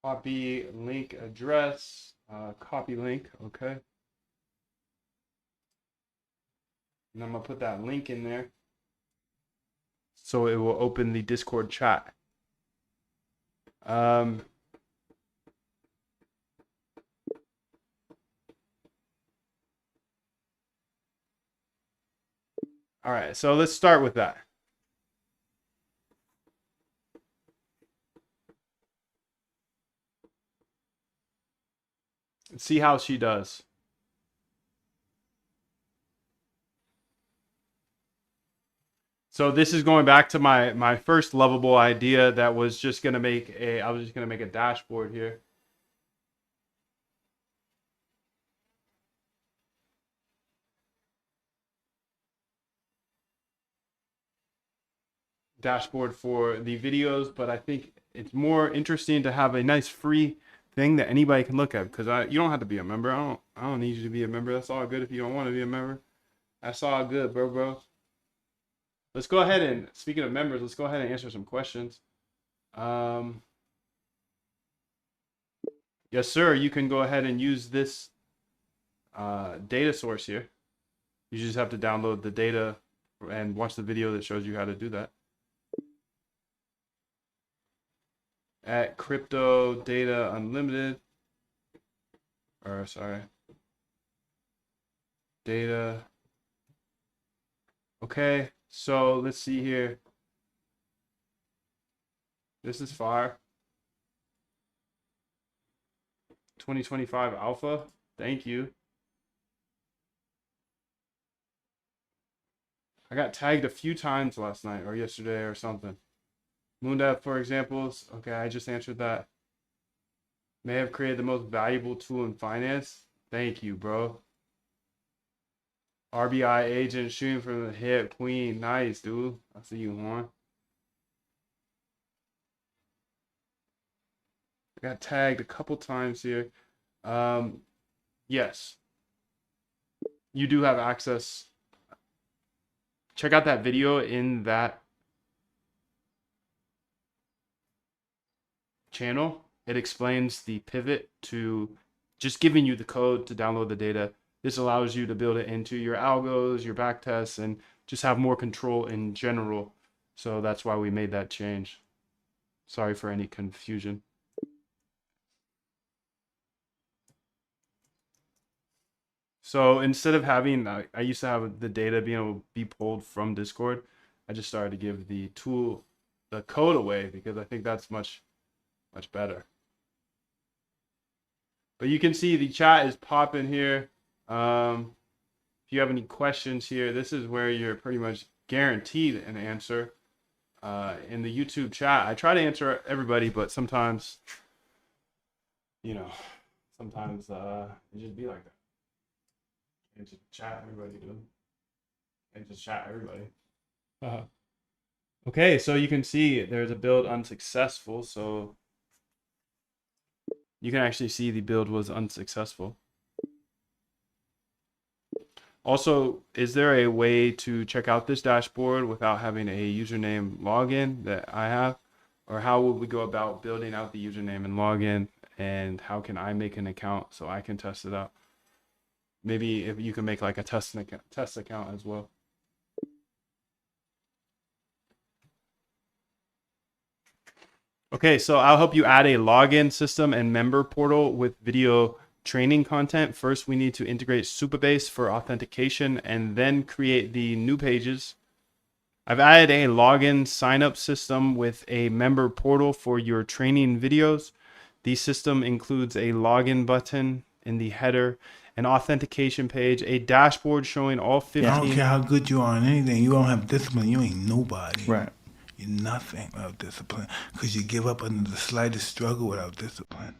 Copy link address, copy link, okay. And I'm gonna put that link in there. So it will open the Discord chat. All right, so let's start with that. Let's see how she does. So this is going back to my first lovable idea that was just gonna make I was just gonna make a dashboard here. Dashboard for the videos, but I think it's more interesting to have a nice free thing that anybody can look at, because you don't have to be a member. I don't need you to be a member. That's all good. If you don't want to be a member, that's all good, bro. Let's go ahead and, speaking of members, let's go ahead and answer some questions. Yes, sir. You can go ahead and use this data source here. You just have to download the data and watch the video that shows you how to do that. At Crypto Data Unlimited, or sorry, data. Okay, so let's see here. This is fire. 2025 alpha. Thank you. I got tagged a few times last night or yesterday or something. Moondev, for examples. Okay, I just answered that. May have created the most valuable tool in finance. Thank you, bro. RBI agent shooting from the hip. Queen. Nice, dude. I see you, Juan. I got tagged a couple times here. Yes. You do have access. Check out that video in that channel. It explains the pivot to just giving you the code to download the data. This allows you to build it into your algos, your backtests, and just have more control in general. So that's why we made that change. Sorry for any confusion. So instead of having, I used to have the data being able to be pulled from Discord. I just started to give the tool, the code away, because I think that's much better. But you can see the chat is popping here. If you have any questions here, this is where you're pretty much guaranteed an answer. In the YouTube chat, I try to answer everybody, but sometimes, sometimes it just be like that. And just chat everybody, dude. And just chat everybody. Okay, so you can see there's a build unsuccessful, so you can actually see the build was unsuccessful. Also, is there a way to check out this dashboard without having a username login that I have? Or how would we go about building out the username and login? And how can I make an account so I can test it out? Maybe if you can make like a test account as well. Okay, so I'll help you add a login system and member portal with video training content. First, we need to integrate Supabase for authentication and then create the new pages. I've added a login sign-up system with a member portal for your training videos. The system includes a login button in the header, an authentication page, a dashboard showing all 15. Yeah, I don't care how good you are in anything. You don't have discipline. You ain't nobody. Right. You're nothing without discipline, because you give up under the slightest struggle without discipline.